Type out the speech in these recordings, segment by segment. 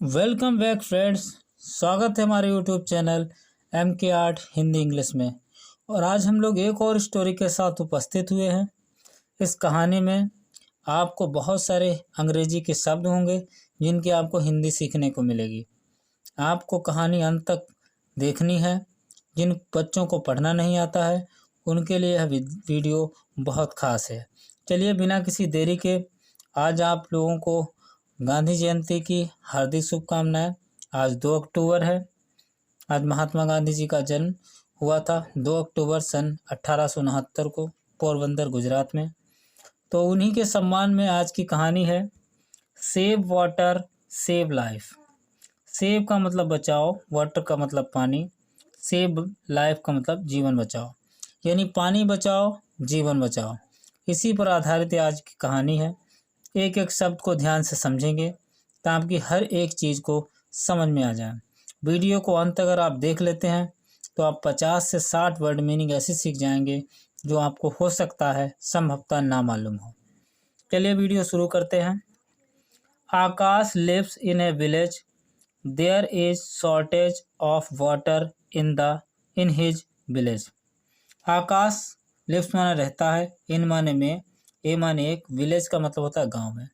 Welcome back friends. स्वागत है हमारे YouTube channel MK art Hindi English में। और आज हम लोग एक और स्टोरी के साथ उपस्थित हुए हैं। इस कहानी में आपको बहुत सारे अंग्रेजी के शब्द होंगे जिनकी आपको हिंदी सीखने को मिलेगी। आपको कहानी अंत तक देखनी है। जिन बच्चों को पढ़ना नहीं आता है उनके लिए यह वीडियो बहुत ख़ास है। चलिए बिना किसी देरी के आज आप लोगों को गांधी जयंती की हार्दिक शुभकामनाएं। आज 2 अक्टूबर है। आज महात्मा गांधी जी का जन्म हुआ था 2 अक्टूबर सन 1869 को पोरबंदर गुजरात में। तो उन्हीं के सम्मान में आज की कहानी है save water save life. Save का मतलब बचाओ, वाटर का मतलब पानी, सेव लाइफ का मतलब जीवन बचाओ, यानी पानी बचाओ जीवन बचाओ। इसी पर आधारित आज की कहानी है। एक एक शब्द को ध्यान से समझेंगे ताकि हर एक चीज़ को समझ में आ जाए। वीडियो को अंत अगर आप देख लेते हैं तो आप 50 से 60 वर्ड मीनिंग ऐसे सीख जाएंगे जो आपको हो सकता है संभवतः ना मालूम हो। चलिए वीडियो शुरू करते हैं। Akash lives in a village. There is shortage of water in his village. Akash lives माने रहता है, इन माने में, ए माने एक, विलेज का मतलब होता है गांव में।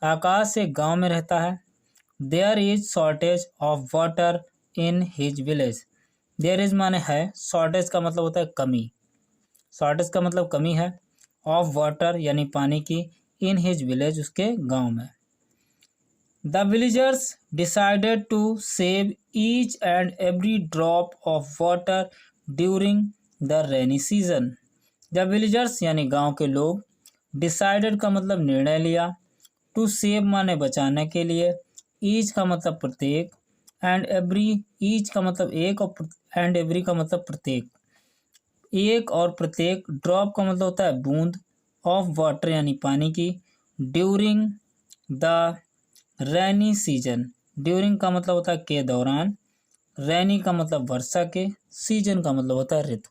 आकाश एक गांव में रहता है। There is shortage of water in his village. There is माने है, शॉर्टेज का मतलब होता है कमी, शॉर्टेज का मतलब कमी है, ऑफ वाटर यानी पानी की, इन हिज विलेज उसके गांव में। The villagers decided to save each and every drop of water during the rainy season. The villagers यानी गांव के लोग, डिसाइडेड का मतलब निर्णय लिया, टू सेव माने बचाने के लिए, ईच का मतलब प्रत्येक, एंड एवरी, ईच का मतलब एक और एंड एवरी का मतलब प्रत्येक, एक और प्रत्येक, ड्रॉप का मतलब होता है बूंद, ऑफ वाटर यानी पानी की, during the rainy season, during का मतलब होता है के दौरान, रेनी का मतलब वर्षा के, सीजन का मतलब होता है ऋतु,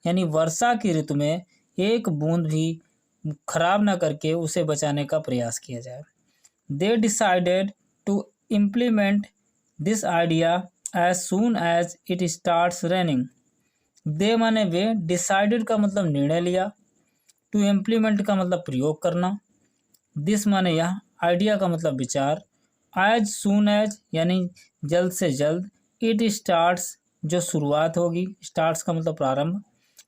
यानी वर्षा की ऋतु में एक बूंद भी खराब ना करके उसे बचाने का प्रयास किया जाए। They decided to implement this idea as soon as it starts raining. They माने वे, डिसाइडेड का मतलब निर्णय लिया, टू इम्प्लीमेंट का मतलब प्रयोग करना, दिस माने यह, आइडिया का मतलब विचार, एज सून एज यानी जल्द से जल्द, इट स्टार्ट्स जो शुरुआत होगी, स्टार्ट्स का मतलब प्रारंभ,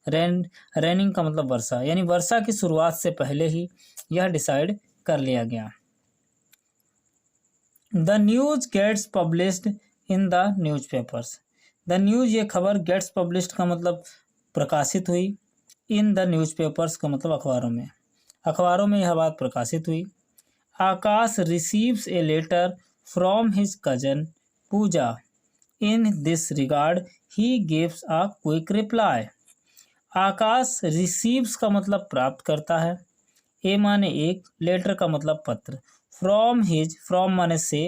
रेनिंग का मतलब वर्षा, यानी वर्षा की शुरुआत से पहले ही यह डिसाइड कर लिया गया। The news gets published in the newspapers. The news ये खबर, गेट्स पब्लिश्ड का मतलब प्रकाशित हुई, इन द न्यूज़पेपर्स का मतलब अखबारों में, अखबारों में यह बात प्रकाशित हुई। Akash receives a letter from his cousin Pooja. In this regard he gives a quick reply. Akash receives का मतलब प्राप्त करता है, ए माने एक, लेटर का मतलब पत्र, फ्रॉम हिज, फ्रॉम माने से,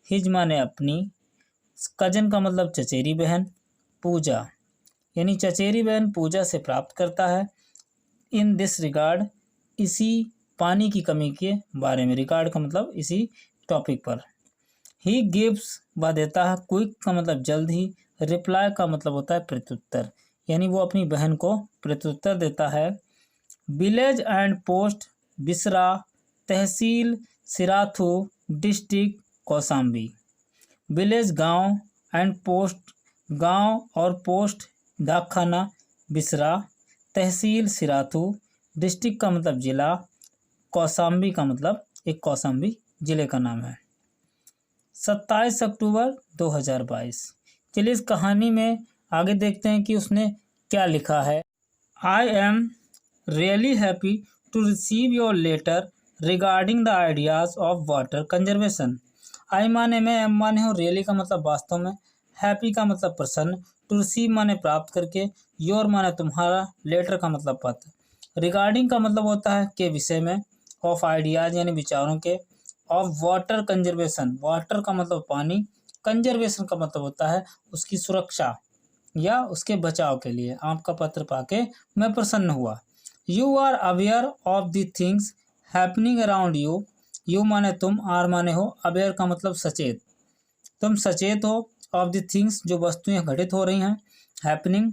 हिज माने अपनी, कजन का मतलब चचेरी बहन, पूजा यानी चचेरी बहन पूजा से प्राप्त करता है। इन दिस रिगार्ड, इसी पानी की कमी के बारे में, रिगार्ड का मतलब इसी टॉपिक पर। ही गिव्स वह देता है, क्विक का मतलब जल्द ही, रिप्लाई का मतलब होता है प्रत्युत्तर, यानी वो अपनी बहन को प्रत्युत्तर देता है। विलेज एंड पोस्ट बिसरा, तहसील सिराथू, डिस्ट्रिक्ट कौसाम्बी। विलेज गांव, एंड पोस्ट गांव, और पोस्ट डाकखाना, बिसरा, तहसील सिराथू, डिस्ट्रिक्ट का मतलब जिला, कौसाम्बी का मतलब एक कौसाम्बी जिले का नाम है। 27 अक्टूबर 2022। चलिए इस कहानी में आगे देखते हैं कि उसने क्या लिखा है। I am really happy to receive your letter regarding the ideas of water conservation. I माने मैं, एम माने हो, रियली का मतलब वास्तव में, हैप्पी का मतलब प्रसन्न, टू रिसीव माने प्राप्त करके, योर माने तुम्हारा, लेटर का मतलब पत्र, रिगार्डिंग का मतलब होता है के विषय में, ऑफ आइडियाज़ यानी विचारों के, ऑफ वाटर कंजर्वेशन, वाटर का मतलब पानी, कंजर्वेशन का मतलब होता है उसकी सुरक्षा या उसके बचाव के लिए। आपका पत्र पाके मैं प्रसन्न हुआ। You are aware of the things happening around you. You माने तुम, आर माने हो, अवेयर का मतलब सचेत, तुम सचेत हो ऑफ द थिंग्स, जो वस्तुएं घटित हो रही हैं, हैपनिंग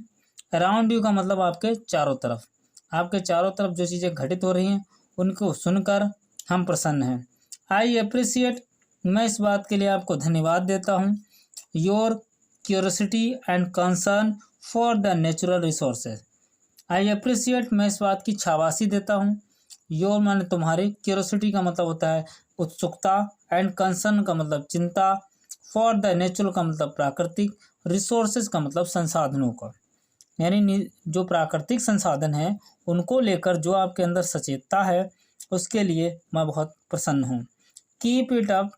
अराउंड यू का मतलब आपके चारों तरफ, आपके चारों तरफ जो चीज़ें घटित हो रही हैं उनको सुनकर हम प्रसन्न हैं। आई अप्रिसिएट, मैं इस बात के लिए आपको धन्यवाद देता हूँ। Your curiosity and concern for the natural resources. I appreciate, मैं इस बात की शाबाशी देता हूँ। योर माने तुम्हारी, क्यूरोसिटी का मतलब होता है उत्सुकता, एंड कंसर्न का मतलब चिंता, फॉर द नेचुरल का मतलब प्राकृतिक, रिसोर्सेज का मतलब संसाधनों का, यानी जो प्राकृतिक संसाधन है उनको लेकर जो आपके अंदर सचेतता है उसके लिए मैं बहुत प्रसन्न हूँ। Keep it up,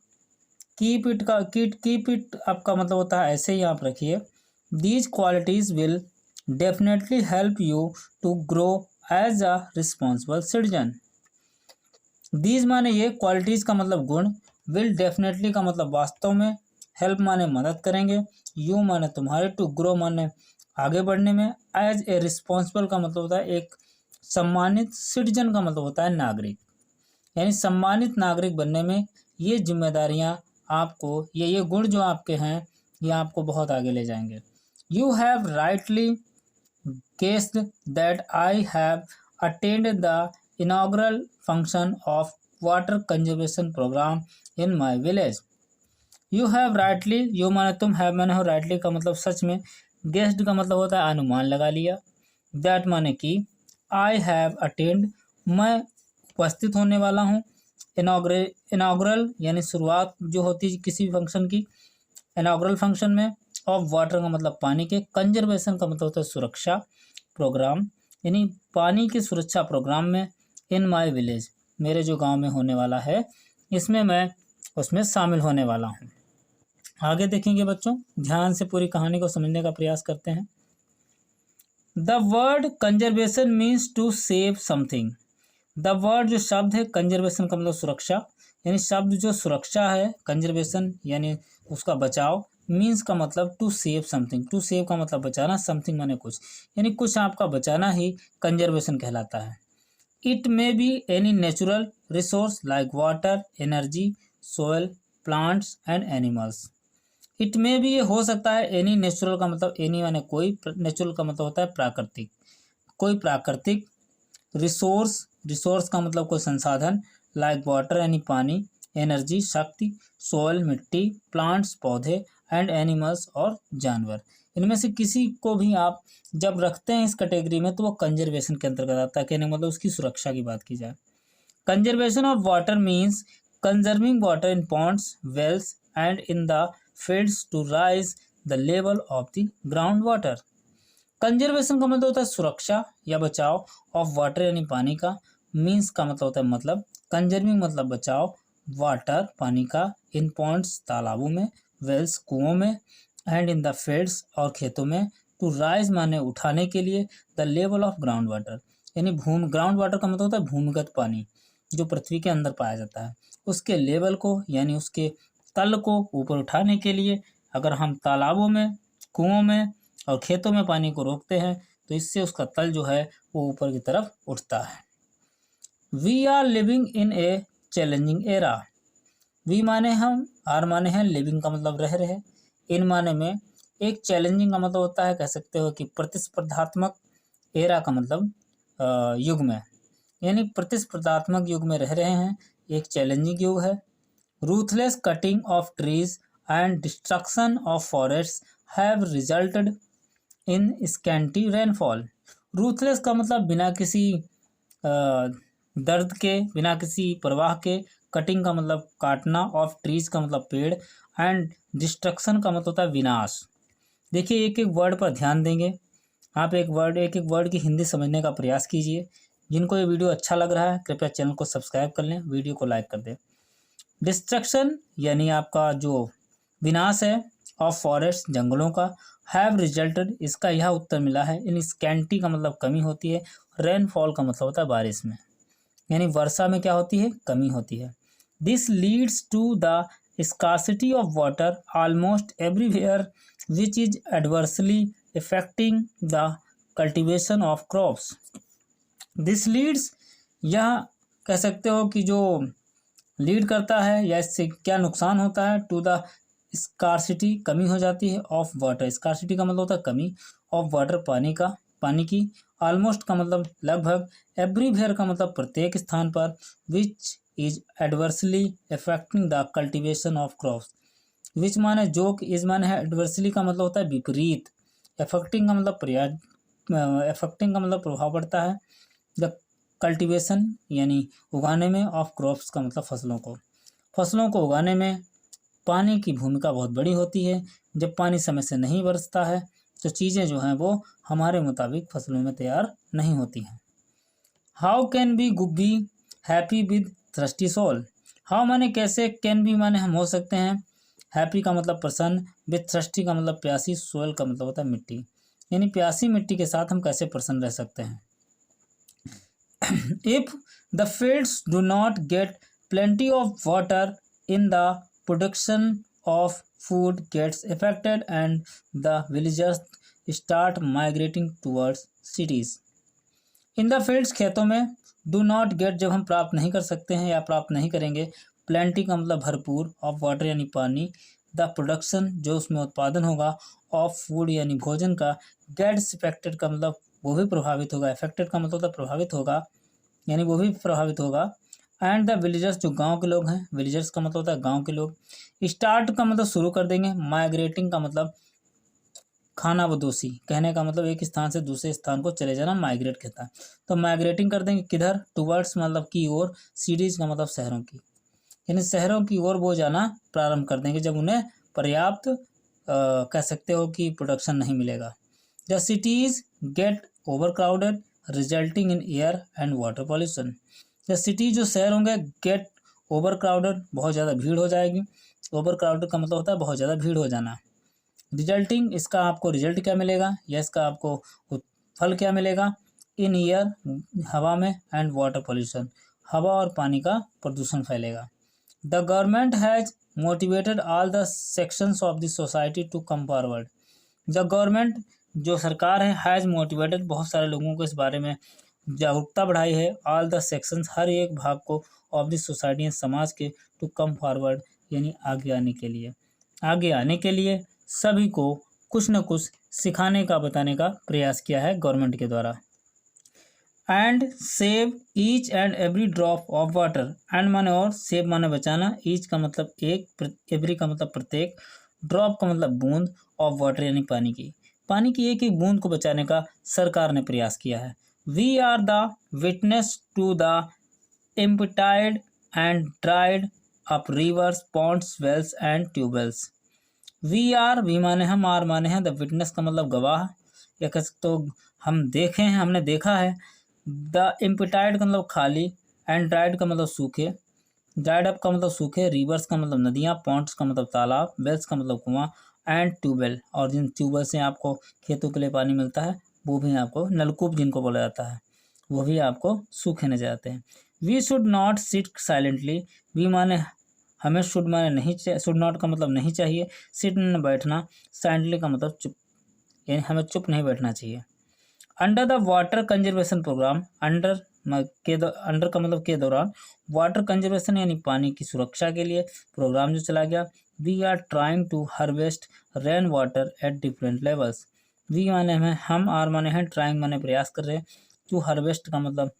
keep it up का मतलब होता है ऐसे ही आप रखिए। These qualities will definitely help you to grow as a responsible citizen. These माने ये, क्वालिटीज का मतलब गुण, विल डेफिनेटली का मतलब वास्तव में, हेल्प माने मदद करेंगे, यू माने तुम्हारे, टू ग्रो माने आगे बढ़ने में, एज ए रिस्पॉन्सिबल का मतलब होता है एक सम्मानित, सिटीजन का मतलब होता है नागरिक, यानी सम्मानित नागरिक बनने में ये जिम्मेदारियां आपको, ये गुण जो आपके हैं ये आपको बहुत आगे ले जाएंगे। You have rightly guessed that I have attend the inaugural function of water conservation programme in my village. You have rightly, you माने तुम, हैव माने हो, राइटली का मतलब सच में, गेस्ड का मतलब होता है अनुमान लगा लिया, दैट माने कि, आई हैव अटेंड मैं उपस्थित होने वाला हूँ, इनॉग्रल यानी शुरुआत जो होती है किसी फंक्शन की, इनॉग्रल फंक्शन में, ऑफ वाटर का मतलब पानी के, कंजर्वेशन का मतलब होता है सुरक्षा प्रोग्राम, यानी पानी की सुरक्षा प्रोग्राम में, इन माई विलेज मेरे जो गांव में होने वाला है इसमें मैं उसमें शामिल होने वाला हूँ। आगे देखेंगे बच्चों, ध्यान से पूरी कहानी को समझने का प्रयास करते हैं। The word conservation means to save something. The word जो शब्द है, कंजर्वेशन का मतलब सुरक्षा, यानी शब्द जो सुरक्षा है, कंजर्वेशन यानी उसका बचाव, मीन्स का मतलब to save something, to save का मतलब बचाना, समथिंग माने कुछ, यानी कुछ आपका बचाना ही कंजर्वेशन कहलाता है। It may be any natural resource like water, energy, soil, plants and animals. It में भी ये हो सकता है, एनी नेचुरल का मतलब, एनी माने कोई, नेचुरल का मतलब होता है प्राकृतिक, कोई प्राकृतिक, रिसोर्स, रिसोर्स का मतलब कोई संसाधन, लाइक वाटर यानी पानी, एनर्जी शक्ति, सोयल मिट्टी, प्लांट्स पौधे, एंड एनिमल्स और जानवर। इनमें से किसी को भी आप जब रखते हैं इस कैटेगरी में तो वो कंजर्वेशन के अंतर्गत आता है, कहने मतलब उसकी सुरक्षा की बात की जाए। Conservation of water means conserving water in ponds, wells and in the fields to raise the level of the ground water. Conservation का मतलब होता है सुरक्षा या बचाव ऑफ वाटर यानी पानी का, मीन्स का मतलब होता है मतलब, कंजर्विंग मतलब बचाव, वाटर पानी का, इन पॉन्ड्स तालाबों में, वेल्स कुओं में, एंड इन द फील्ड्स और खेतों में, टू राइज माने उठाने के लिए, the level of ground water यानी ग्राउंड वाटर का मतलब होता है भूमिगत पानी जो पृथ्वी के अंदर पाया जाता है, उसके लेवल को यानी उसके तल को ऊपर उठाने के लिए अगर हम तालाबों में, कुओं में और खेतों में पानी को रोकते हैं तो इससे उसका तल जो है वो ऊपर की तरफ उठता है। We are living in a challenging era. We माने हम, आर माने हैं, लिविंग का मतलब रह रहे, इन माने में, एक चैलेंजिंग का मतलब होता है, कह सकते हो कि प्रतिस्पर्धात्मक, एरा का मतलब युग में, यानी प्रतिस्पर्धात्मक युग में रह रहे हैं, एक चैलेंजिंग युग है। Ruthless cutting of trees and destruction of forest have resulted in scanty rainfall. Ruthless का मतलब बिना किसी दर्द के, बिना किसी परवाह के, कटिंग का मतलब काटना, ऑफ ट्रीज का मतलब पेड़, एंड डिस्ट्रक्शन का मतलब होता है विनाश। देखिए एक एक वर्ड पर ध्यान देंगे आप, एक एक वर्ड की हिंदी समझने का प्रयास कीजिए। जिनको ये वीडियो अच्छा लग रहा है कृपया चैनल को सब्सक्राइब कर लें, वीडियो को लाइक कर दें। डिस्ट्रक्शन यानी आपका जो विनाश है, ऑफ फॉरेस्ट जंगलों का, हैव रिजल्टेड इसका यह उत्तर मिला है, इन स्कैंटी का मतलब कमी होती है, रेनफॉल का मतलब होता है बारिश में, यानी वर्षा में क्या होती है, कमी होती है। This leads to the scarcity of water almost everywhere which is adversely affecting the cultivation of crops. This leads, यह कह सकते हो कि जो लीड करता है या इससे क्या नुकसान होता है, टू द स्कार्सिटी कमी हो जाती है ऑफ वाटर, स्कार्सिटी का मतलब होता है कमी, ऑफ वाटर पानी की, ऑलमोस्ट का मतलब लगभग, एवरीवेयर का मतलब प्रत्येक स्थान पर, which is adversely affecting the cultivation of crops, which माने जो, इज माने है, एडवर्सली का मतलब होता है विपरीत, अफेक्टिंग का मतलब अफेक्टिंग का मतलब प्रभाव पड़ता है, द कल्टीवेशन यानी उगाने में, ऑफ क्रॉप्स का मतलब फसलों को उगाने में पानी की भूमिका बहुत बड़ी होती है। जब पानी समय से नहीं बरसता है तो चीज़ें जो हैं वो हमारे मुताबिक फसलों में तैयार नहीं होती हैं। How can be happy with thirsty soul, how माने कैसे, कैन बी माने हम हो सकते हैं, हैप्पी का मतलब प्रसन्न, विद थ्रस्टी का मतलब प्यासी, सोल का मतलब होता है मिट्टी, यानी प्यासी मिट्टी के साथ हम कैसे प्रसन्न रह सकते हैं। If the fields do not get plenty of water in the production of food gets affected and the villagers start migrating towards cities. In the fields खेतों में, do not get जब हम प्राप्त नहीं कर सकते हैं या प्राप्त नहीं करेंगे, plenty का मतलब भरपूर, of water यानी पानी, the production जो उसमें उत्पादन होगा, of food यानी भोजन का, gets affected का मतलब वो भी प्रभावित होगा, affected का मतलब प्रभावित होगा यानी वो भी प्रभावित होगा, एंड द विलेजर्स जो गांव के लोग हैं, विलेजर्स का मतलब होता है गांव के लोग, स्टार्ट का मतलब शुरू कर देंगे, माइग्रेटिंग का मतलब खाना बदोशी, कहने का मतलब एक स्थान से दूसरे स्थान को चले जाना माइग्रेट कहता है, तो माइग्रेटिंग कर देंगे किधर, टुवर्ड्स मतलब की ओर, सिटीज का मतलब शहरों की, यानी शहरों की ओर वो जाना प्रारंभ कर देंगे जब उन्हें पर्याप्त कह सकते हो कि प्रोडक्शन नहीं मिलेगा। The cities get over crowded resulting in air and water pollution, the city जो शहर होंगे, गेट ओवर क्राउडेड बहुत ज़्यादा भीड़ हो जाएगी, ओवर क्राउडेड का मतलब होता है बहुत ज़्यादा भीड़ हो जाना, रिजल्टिंग इसका आपको रिजल्ट क्या मिलेगा या इसका आपको फल क्या मिलेगा, इन एयर हवा में, एंड वाटर पॉल्यूशन हवा और पानी का प्रदूषण फैलेगा। The government has motivated all the sections of the society to come forward, the government जो सरकार है, हैज़ मोटिवेटेड बहुत सारे लोगों को इस बारे में जागरूकता बढ़ाई है, ऑल द सेक्शंस हर एक भाग को, ऑफ द सोसाइटी समाज के, टू कम फॉरवर्ड यानी आगे आने के लिए सभी को कुछ न कुछ सिखाने का बताने का प्रयास किया है गवर्नमेंट के द्वारा। And save each and every drop of water, and माने और, सेव माने बचाना, ईच का मतलब एक, एवरी का मतलब प्रत्येक, ड्रॉप का मतलब बूंद, ऑफ वाटर यानी पानी की एक एक बूंद को बचाने का सरकार ने प्रयास किया है। We are the witness to the emptied and dried up rivers, ponds, wells and tubewells. We are, we माने हम, आर माने हैं, द विटनेस का मतलब गवाह, या कह सकते हो हम देखे हैं, हमने देखा है, द एम्प्टाइड का मतलब खाली, एंड ड्राइड का मतलब सूखे, ड्राइड अप का मतलब सूखे, रिवर्स का मतलब नदियाँ, पॉन्ड्स का मतलब तालाब, वेल्स का मतलब कुआं, एंड ट्यूबवेल और जिन ट्यूबवेल से आपको खेतों के लिए पानी मिलता है वो भी आपको नलकूप जिनको बोला जाता है वो भी आपको सूखे नजर आते हैं। We should not sit silently, we माने हमें, शुड माने नहीं, शुड नॉट का मतलब नहीं चाहिए, सिट न बैठना, साइलेंटली का मतलब चुप, यानी हमें चुप नहीं बैठना चाहिए। Under the water conservation programme, under का मतलब के दौरान, वाटर कंजर्वेशन यानी पानी की सुरक्षा के लिए प्रोग्राम जो चला गया, we are trying to harvest rain water at different levels, we माने हम, आर माने हैं, ट्राइंग माने प्रयास कर रहे हैं, टू हार्वेस्ट का मतलब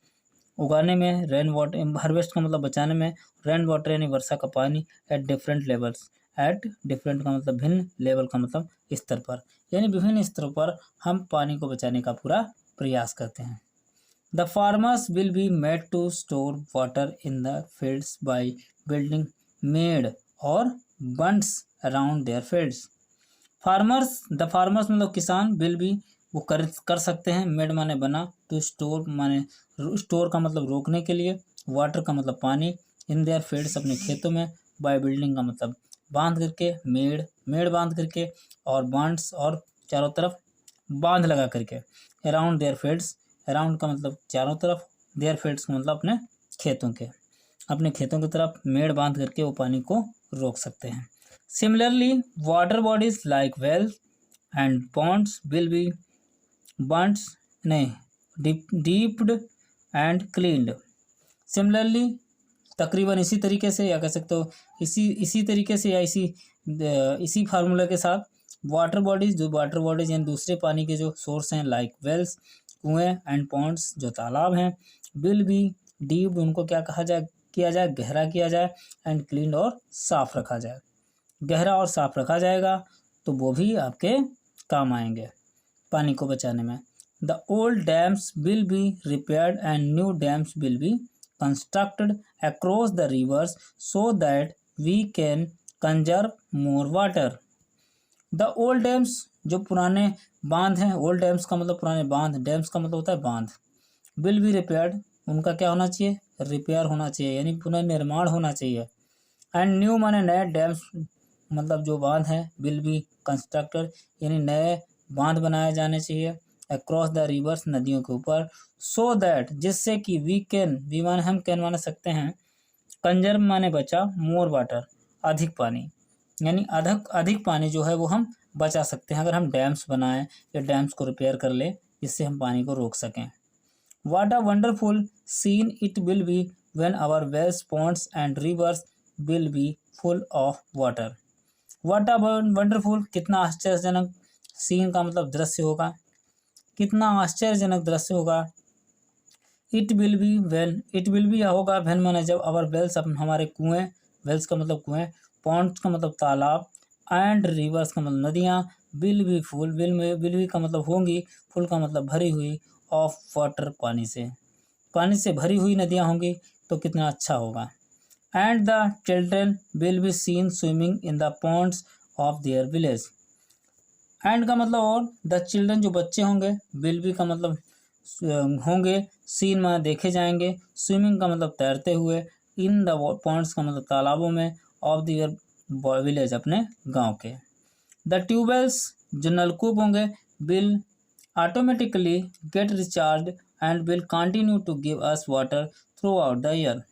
उगाने में, रेन वाटर, हार्वेस्ट का मतलब बचाने में, रेन वाटर यानी वर्षा का पानी, eight different levels, at different का मतलब भिन्न, लेवल का मतलब स्तर पर, यानी विभिन्न स्तरों पर हम पानी को बचाने का पूरा प्रयास करते हैं। The farmers will be made to store water in the fields by building मेड और bunds around their fields. The farmers मतलब किसान, विल बी वो कर सकते हैं, मेड माने बना, टू स्टोर माने स्टोर का मतलब रोकने के लिए, वाटर का मतलब पानी, इन देयर फील्ड्स अपने खेतों में, बाय बिल्डिंग का मतलब बांध करके, मेड बांध करके, और बांड्स और चारों तरफ बांध लगा करके, अराउंड देयर फील्ड्स, अराउंड का मतलब चारों तरफ, देयर फील्ड्स का मतलब अपने खेतों की तरफ मेड़ बांध करके वो पानी को रोक सकते हैं। Similarly water bodies like well and ponds will be bunds deeped and cleaned. Similarly तकरीबन इसी तरीके से, या कह सकते हो इसी तरीके से या इसी इसी फार्मूला के साथ वाटर बॉडीज, जो वाटर बॉडीज यानी दूसरे पानी के जो सोर्स हैं लाइक वेल्स, कुएं एंड पॉन्ड्स जो तालाब हैं, विल बी डीप, उनको क्या कहा जाए, किया जाए, गहरा किया जाए, एंड क्लीन और साफ रखा जाए। गहरा और साफ रखा जाएगा तो वो भी आपके काम आएंगे पानी को बचाने में। The old dams will be repaired and new dams will be constructed across the rivers so that we can conserve more water. The old dams, जो पुराने बांध हैं, ओल्ड डैम्स का मतलब पुराने बांध, डैम्स का मतलब होता है बांध, विल बी रिपेयर्ड, उनका क्या होना चाहिए, रिपेयर होना चाहिए यानी पुनर्निर्माण होना चाहिए। एंड न्यू माने नए, डैम्स मतलब जो बांध हैं, विल बी कंस्ट्रक्टेड यानी नए बांध बनाए जाने चाहिए, अक्रॉस द रिवर्स नदियों के ऊपर, सो दैट जिससे कि वी कैन, वी माने हम, कैन माने सकते हैं, कंजर्व माने बचा, मोर वाटर अधिक पानी, यानी अधिक पानी जो है वो हम बचा सकते हैं अगर हम डैम्स बनाएं या डैम्स को रिपेयर कर ले, जिससे हम पानी को रोक सकें। What a wonderful scene it will be when our wells, ponds and rivers will be full of water. What a wonderful, कितना आश्चर्यजनक, सीन का मतलब दृश्य होगा, कितना आश्चर्यजनक दृश्य होगा। It will be when, it will B होगा व्हेन माने जब, आवर वेल्स हमारे कुएं, वेल्स का मतलब कुएं, पॉन्ड्स का मतलब तालाब, एंड रिवर्स का मतलब नदियाँ, will be full, will be का मतलब होंगी, फुल का मतलब भरी हुई, ऑफ वाटर पानी से भरी हुई नदियाँ होंगी तो कितना अच्छा होगा। And the children will be seen swimming in the ponds of their village. And का मतलब और, द चिल्ड्रन जो बच्चे होंगे, विल बी का मतलब होंगे, सीन माने देखे जाएंगे, स्विमिंग का मतलब तैरते हुए, इन द पॉन्ड्स का मतलब तालाबों में, ऑफ देयर विलेज अपने गांव के। द ट्यूबवेल्स जो नलकूप होंगे, will automatically get recharge and will continue to give us water throughout the year.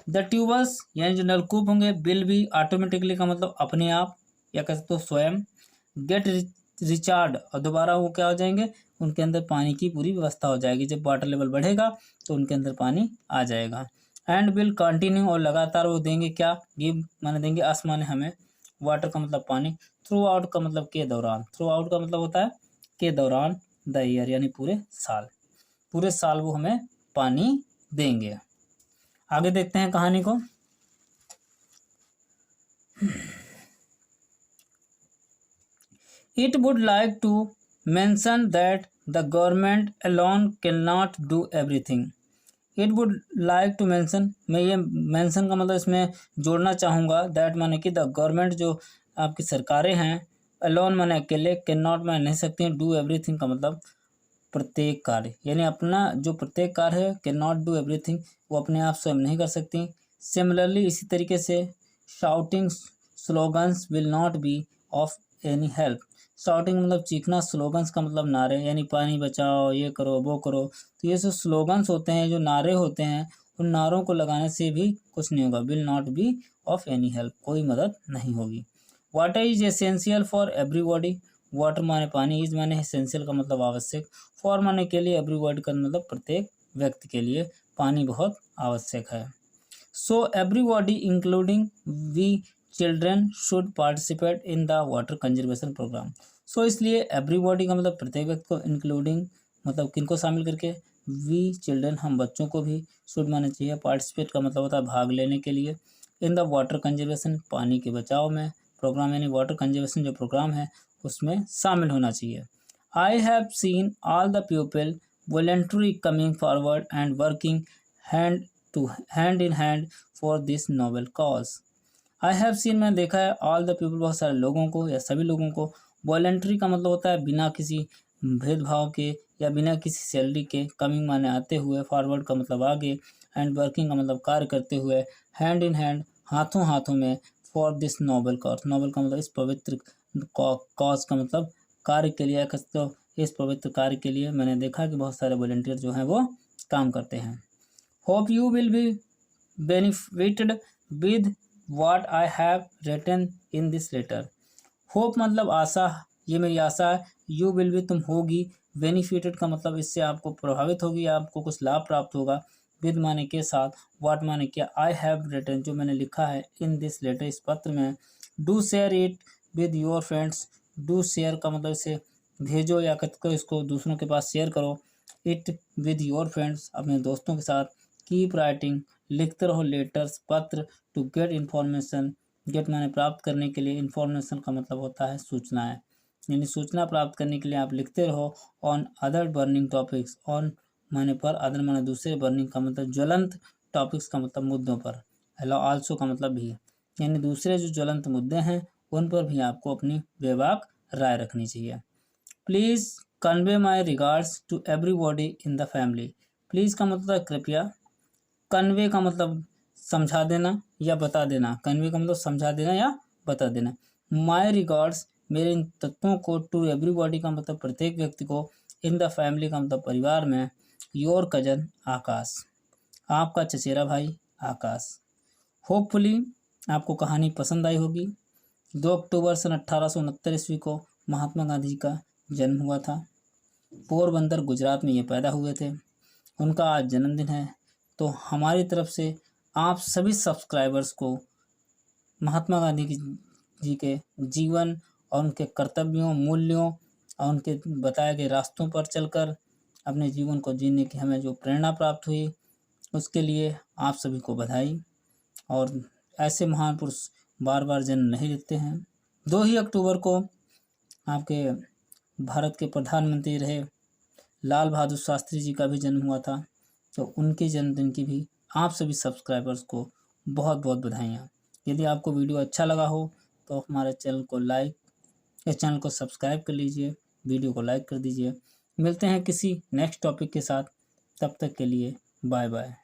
The tubewells यानी जो नलकूप होंगे, विल भी ऑटोमेटिकली का मतलब अपने आप या कह सकते हो स्वयं, गेट रिचार्ज और दोबारा वो क्या हो जाएंगे, उनके अंदर पानी की पूरी व्यवस्था हो जाएगी, जब वाटर लेवल बढ़ेगा तो उनके अंदर पानी आ जाएगा। एंड विल कंटिन्यू और लगातार वो देंगे क्या, गिव माने देंगे, अस माने हमें, वाटर का मतलब पानी, थ्रू आउट का मतलब के दौरान, थ्रू आउट का मतलब होता है के दौरान, द ईयर यानी पूरे साल वो हमें पानी देंगे। आगे देखते हैं कहानी को। It would like to mention that the government alone cannot do everything. It would like to mention, मैं ये mention का मतलब इसमें जोड़ना चाहूँगा, that माने कि the government जो आपकी सरकारें हैं, alone माने अकेले, cannot माने नहीं सकती, do everything का मतलब प्रत्येक कार्य, यानी अपना जो प्रत्येक कार्य है, cannot do everything, वो अपने आप स्वयं नहीं कर सकती। Similarly इसी तरीके से shouting slogans will not be of any help. Shouting मतलब चीखना, स्लोगन्स का मतलब नारे, यानी पानी बचाओ, ये करो, वो करो, तो ये जो स्लोगन्स होते हैं, जो नारे होते हैं, उन नारों को लगाने से भी कुछ नहीं होगा। Will not be of any help, कोई मदद नहीं होगी। Water is essential for everybody, water माने पानी, इज माने एसेंशियल का मतलब आवश्यक, फॉर माने के लिए, एवरीबॉडी का मतलब प्रत्येक व्यक्ति के लिए पानी बहुत आवश्यक है। So everybody including we children should participate in the water conservation programme. So इसलिए एवरीबॉडी का मतलब प्रत्येक व्यक्ति को, इंक्लूडिंग मतलब किनको शामिल करके, वी चिल्ड्रन हम बच्चों को भी, शुड माने चाहिए, पार्टिसिपेट का मतलब होता है भाग लेने के लिए, इन द वाटर कंजर्वेशन पानी के बचाव में, प्रोग्राम यानी वाटर कंजर्वेशन जो प्रोग्राम है उसमें शामिल होना चाहिए। I have seen all the people voluntary coming forward and working hand in hand for this noble cause. I have seen मैंने देखा है, ऑल द पीपल बहुत सारे लोगों को या सभी लोगों को, वॉलंटरी का मतलब होता है बिना किसी भेदभाव के या बिना किसी सैलरी के, कमिंग माने आते हुए, फॉरवर्ड का मतलब आगे, एंड वर्किंग का मतलब कार्य करते हुए, हैंड इन हैंड हाथों हाथों में, for this noble cause, noble का मतलब इस पवित्र कॉज का मतलब कार्य के लिए, तो इस पवित्र कार्य के लिए मैंने देखा कि बहुत सारे वॉलंटियर जो हैं वो काम करते हैं। Hope you will be benefited with What I have written in this letter. Hope मतलब आशा, ये मेरी आशा है, you will be तुम होगी, benefited का मतलब इससे आपको प्रभावित होगी, आपको कुछ लाभ प्राप्त होगा, with माने के साथ, what माने क्या, I have written जो मैंने लिखा है, in this letter इस पत्र में, do share it with your friends. Do share का मतलब इसे भेजो या करो, इसको दूसरों के पास शेयर करो। इट विद योर फ्रेंड्स, अपने दोस्तों के साथ। कीप राइटिंग, लिखते रहो लेटर्स, पत्र। टू गेट इन्फॉर्मेशन, गेट माने प्राप्त करने के लिए, इन्फॉर्मेशन का मतलब होता है सूचनाएं, यानी सूचना प्राप्त करने के लिए आप लिखते रहो। On other burning topics, on माने पर, अदर माने दूसरे, बर्निंग का मतलब ज्वलंत, टॉपिक्स का मतलब मुद्दों पर, हेलो आल्सो का मतलब भी, यानी दूसरे जो ज्वलंत मुद्दे हैं उन पर भी आपको अपनी बेबाक राय रखनी चाहिए। Please convey my regards to everybody in the family. Please का मतलब कृपया, कन्वे का मतलब समझा देना या बता देना, कन्वे का मतलब समझा देना या बता देना। माई रिगार्ड्स, मेरे इन तत्वों को, टू एवरीबॉडी का मतलब प्रत्येक व्यक्ति को, इन द फैमिली का मतलब परिवार में, योर कजन आकाश, आपका चचेरा भाई आकाश। होपफुली आपको कहानी पसंद आई होगी। 2 अक्टूबर सन 1869 ईस्वी को महात्मा गांधी जी का जन्म हुआ था। पोरबंदर गुजरात में ये पैदा हुए थे। उनका आज जन्मदिन है, तो हमारी तरफ से आप सभी सब्सक्राइबर्स को महात्मा गांधी जी के जीवन और उनके कर्तव्यों, मूल्यों और उनके बताए गए रास्तों पर चलकर अपने जीवन को जीने की हमें जो प्रेरणा प्राप्त हुई, उसके लिए आप सभी को बधाई। और ऐसे महान पुरुष बार बार जन्म नहीं लेते हैं। 2 ही अक्टूबर को आपके भारत के प्रधानमंत्री रहे लाल बहादुर शास्त्री जी का भी जन्म हुआ था, तो उनके जन्मदिन की भी आप सभी सब्सक्राइबर्स को बहुत बहुत बधाइयाँ। यदि आपको वीडियो अच्छा लगा हो तो हमारे चैनल को इस चैनल को सब्सक्राइब कर लीजिए, वीडियो को लाइक कर दीजिए। मिलते हैं किसी नेक्स्ट टॉपिक के साथ, तब तक के लिए बाय बाय।